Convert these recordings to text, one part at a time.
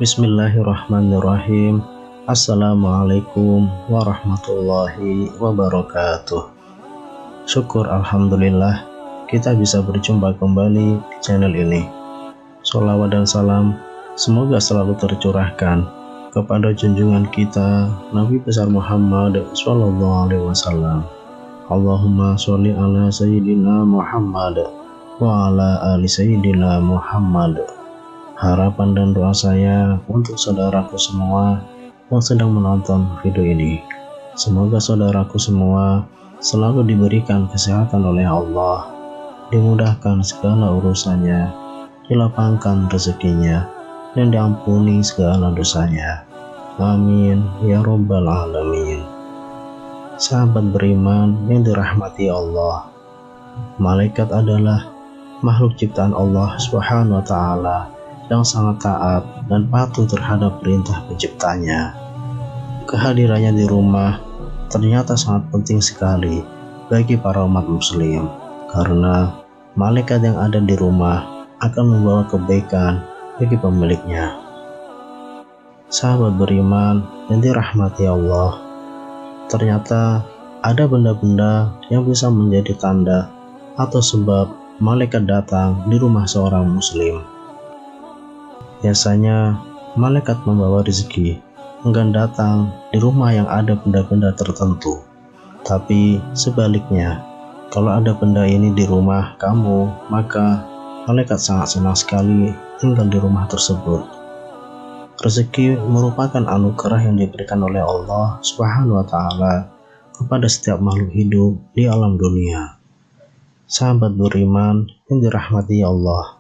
Bismillahirrahmanirrahim. Assalamualaikum warahmatullahi wabarakatuh. Syukur alhamdulillah kita bisa berjumpa kembali di channel ini. Sholawat dan salam semoga selalu tercurahkan kepada junjungan kita Nabi besar Muhammad SAW. Allahumma sholli ala sayyidina Muhammad wa ala ali sayyidina Muhammad. Harapan dan doa saya untuk saudaraku semua yang sedang menonton video ini. Semoga saudaraku semua selalu diberikan kesehatan oleh Allah, dimudahkan segala urusannya, dilapangkan rezekinya, dan diampuni segala dosanya. Amin ya rabbal alamin. Sahabat beriman yang dirahmati Allah, malaikat adalah makhluk ciptaan Allah Subhanahu wa Ta'ala yang sangat taat dan patuh terhadap perintah penciptanya. Kehadirannya di rumah ternyata sangat penting sekali bagi para umat muslim, karena malaikat yang ada di rumah akan membawa kebaikan bagi pemiliknya. Sahabat beriman yang dirahmati Allah, ternyata ada benda-benda yang bisa menjadi tanda atau sebab malaikat datang di rumah seorang muslim. Biasanya malaikat membawa rezeki enggan datang di rumah yang ada benda-benda tertentu. Tapi sebaliknya, kalau ada benda ini di rumah kamu, maka malaikat sangat senang sekali tinggal di rumah tersebut. Rezeki merupakan anugerah yang diberikan oleh Allah Subhanahu wa Ta'ala kepada setiap makhluk hidup di alam dunia. Sahabat beriman yang dirahmati Allah,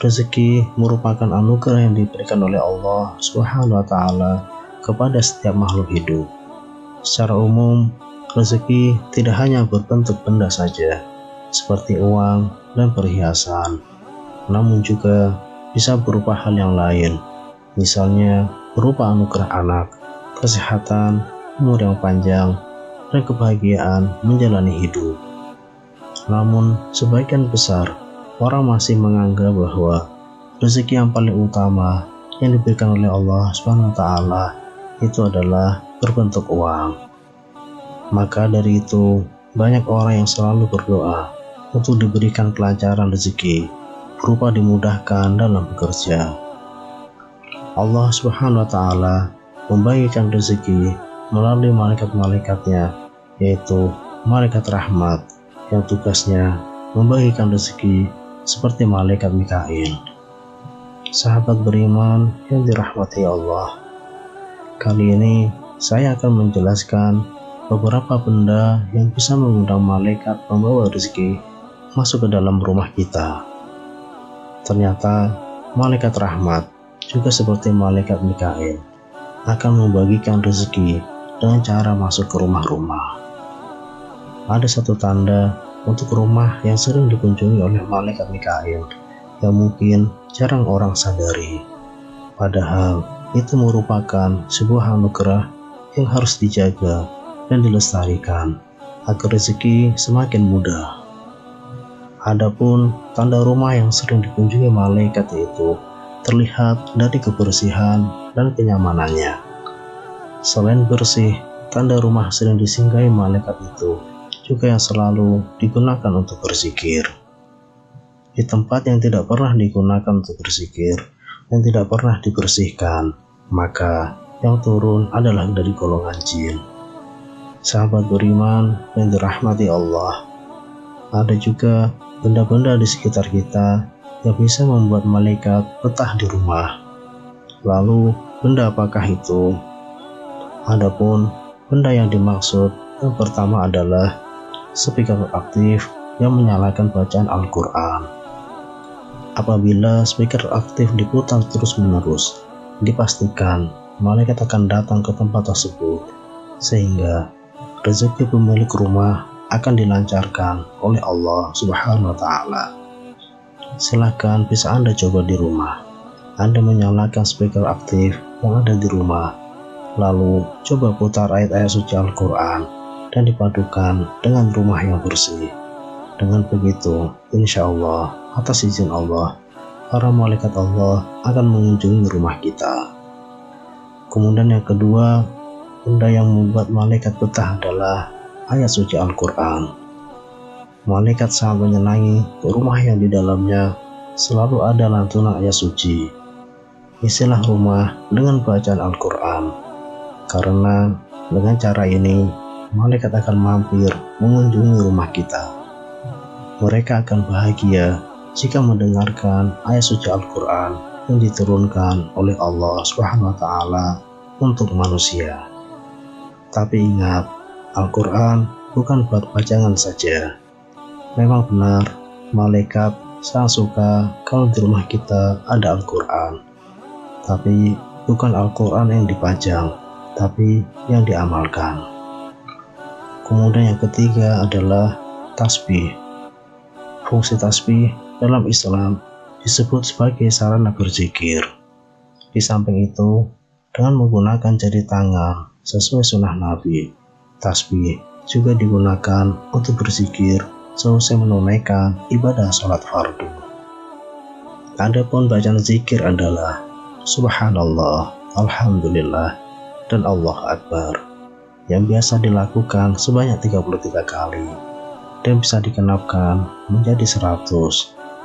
rezeki merupakan anugerah yang diberikan oleh Allah Subhanahu wa Ta'ala kepada setiap makhluk hidup. Secara umum, rezeki tidak hanya berbentuk benda saja, seperti uang dan perhiasan, namun juga bisa berupa hal yang lain, misalnya berupa anugerah anak, kesehatan, umur yang panjang, dan kebahagiaan menjalani hidup. Namun, sebagian besar orang masih menganggap bahwa rezeki yang paling utama yang diberikan oleh Allah Subhanahu wa Ta'ala itu adalah berbentuk uang. Maka dari itu, banyak orang yang selalu berdoa untuk diberikan kelancaran rezeki berupa dimudahkan dalam bekerja. Allah Subhanahu wa Ta'ala membagikan rezeki melalui malaikat-malaikatnya, yaitu malaikat rahmat yang tugasnya membagikan rezeki seperti malaikat Mikail. Sahabat beriman yang dirahmati Allah, kali ini saya akan menjelaskan beberapa benda yang bisa mengundang malaikat membawa rezeki masuk ke dalam rumah kita. Ternyata malaikat rahmat juga seperti malaikat Mikail akan membagikan rezeki dengan cara masuk ke rumah-rumah. Ada satu tanda untuk rumah yang sering dikunjungi oleh malaikat Mikail yang mungkin jarang orang sadari. Padahal itu merupakan sebuah anugerah yang harus dijaga dan dilestarikan agar rezeki semakin mudah. Adapun tanda rumah yang sering dikunjungi malaikat itu terlihat dari kebersihan dan kenyamanannya. Selain bersih, tanda rumah sering disinggahi malaikat itu juga yang selalu digunakan untuk berzikir. Di tempat yang tidak pernah digunakan untuk berzikir dan tidak pernah dibersihkan, maka yang turun adalah dari golongan jin. Sahabat beriman yang dirahmati Allah, ada juga benda-benda di sekitar kita yang bisa membuat malaikat betah di rumah. Lalu, benda apakah itu? Adapun benda yang dimaksud yang pertama adalah speaker aktif yang menyalakan bacaan Al-Quran. Apabila speaker aktif diputar terus-menerus, dipastikan malaikat akan datang ke tempat tersebut, sehingga rezeki pemilik rumah akan dilancarkan oleh Allah Subhanahu wa Ta'ala. silahkan bisa Anda coba di rumah. Anda menyalakan speaker aktif yang ada di rumah, lalu coba putar ayat-ayat suci Al-Quran dan dipadukan dengan rumah yang bersih. Dengan begitu, insya Allah, atas izin Allah, para malaikat Allah akan mengunjungi rumah kita. Kemudian yang kedua, benda yang membuat malaikat betah adalah ayat suci Al-Quran. Malaikat sangat menyenangi rumah yang di dalamnya selalu ada lantunan ayat suci. Isilah rumah dengan bacaan Al-Quran, karena dengan cara ini malaikat akan mampir mengunjungi rumah kita. Mereka akan bahagia jika mendengarkan ayat suci Al-Quran yang diturunkan oleh Allah SWT untuk manusia. Tapi ingat, Al-Quran bukan buat pajangan saja. Memang benar, malaikat sangat suka kalau di rumah kita ada Al-Quran. Tapi bukan Al-Quran yang dipajang, tapi yang diamalkan. Kemudian yang ketiga adalah tasbih. Fungsi tasbih dalam Islam disebut sebagai sarana berzikir. Di samping itu, dengan menggunakan jari tangan sesuai sunnah Nabi, tasbih juga digunakan untuk berzikir selesai menunaikan ibadah sholat fardu. Adapun bacaan zikir adalah Subhanallah, Alhamdulillah, dan Allah Akbar, yang biasa dilakukan sebanyak 33 kali dan bisa digenapkan menjadi 100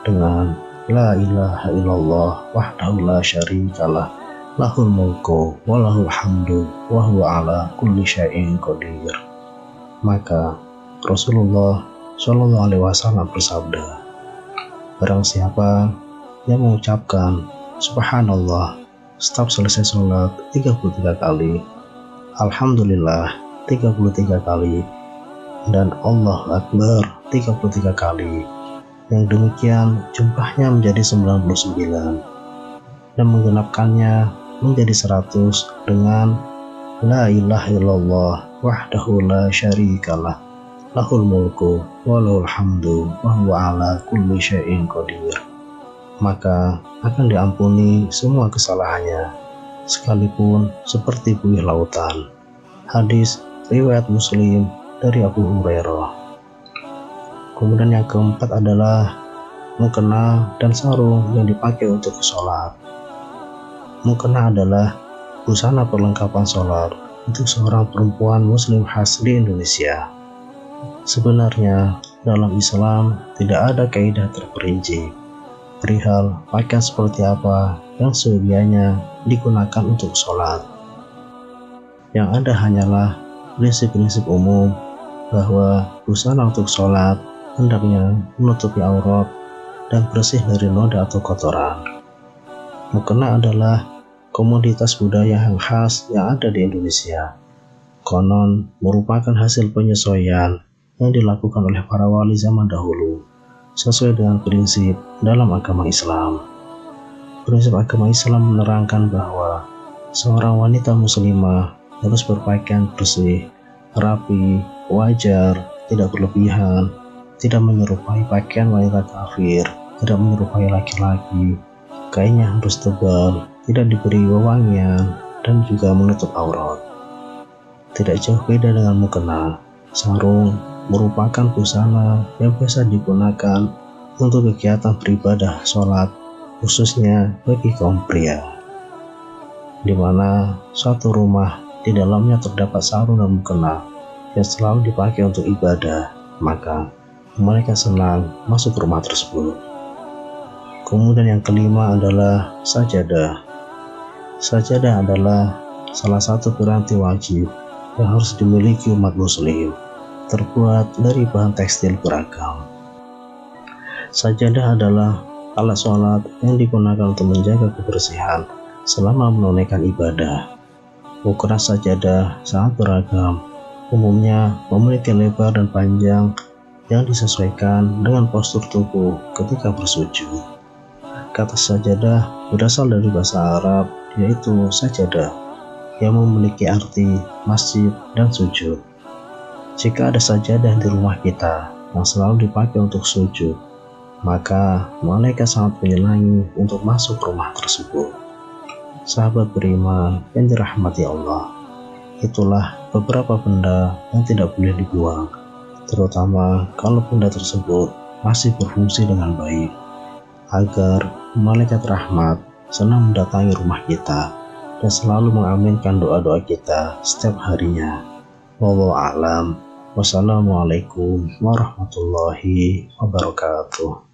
dengan La ilaha illallah wahdahu la syarikalah lahul mulku wa lahul hamdu wa huwa ala kulli syai'in qadir. Maka Rasulullah Shallallahu alaihi wasallam bersabda, barang siapa yang mengucapkan Subhanallah setiap selesai sholat 33 kali, Alhamdulillah 33 kali, dan Allah Akbar 33 kali, yang demikian jumlahnya menjadi 99, dan menggenapkannya menjadi 100 dengan La ilaha illallah wahdahu la syarikalah lahul mulku wa lahul hamdu wa huwa ala kulli syai'in qadir. Maka akan diampuni semua kesalahannya, sekalipun seperti buih lautan. Hadis riwayat Muslim dari Abu Hurairah. Kemudian yang keempat adalah mukena dan sarung yang dipakai untuk sholat. Mukena adalah busana perlengkapan sholat untuk seorang perempuan muslim khas di Indonesia. Sebenarnya dalam Islam tidak ada kaidah terperinci perihal pakaian seperti apa yang seyogianya digunakan untuk sholat. Yang ada hanyalah prinsip-prinsip umum bahwa busana untuk sholat hendaknya menutupi aurat dan bersih dari noda atau kotoran. Mukena adalah komoditas budaya yang khas yang ada di Indonesia. Konon merupakan hasil penyesuaian yang dilakukan oleh para wali zaman dahulu sesuai dengan prinsip dalam agama Islam. Prinsip agama Islam menerangkan bahwa seorang wanita muslimah harus berpakaian bersih, rapi, wajar, tidak berlebihan, tidak menyerupai pakaian wanita kafir, tidak menyerupai laki-laki, kainnya harus tebal, tidak diberi wewangian, dan juga menutup aurat. Tidak jauh beda dengan mukena, sarung merupakan busana yang biasa digunakan untuk kegiatan beribadah sholat, khususnya bagi kaum pria, di mana suatu rumah di dalamnya terdapat sarung dan mukena yang selalu dipakai untuk ibadah, maka mereka senang masuk rumah tersebut. Kemudian yang kelima adalah sajadah. Sajadah adalah salah satu piranti wajib yang harus dimiliki umat muslim, terbuat dari bahan tekstil beragam. Sajadah adalah alat sholat yang digunakan untuk menjaga kebersihan selama menunaikan ibadah. Ukuran sajadah sangat beragam, umumnya memiliki lebar dan panjang yang disesuaikan dengan postur tubuh ketika bersujud. Kata sajadah berasal dari bahasa Arab, yaitu sajadah, yang memiliki arti masjid dan sujud. Jika ada sajadah di rumah kita yang selalu dipakai untuk sujud, maka malaikat sangat menyenangi untuk masuk rumah tersebut. Sahabat beriman yang dirahmati Allah, itulah beberapa benda yang tidak boleh dibuang, terutama kalau benda tersebut masih berfungsi dengan baik, agar malaikat rahmat senang mendatangi rumah kita dan selalu mengaminkan doa-doa kita setiap harinya. Wallahu a'lam. Wassalamualaikum warahmatullahi wabarakatuh.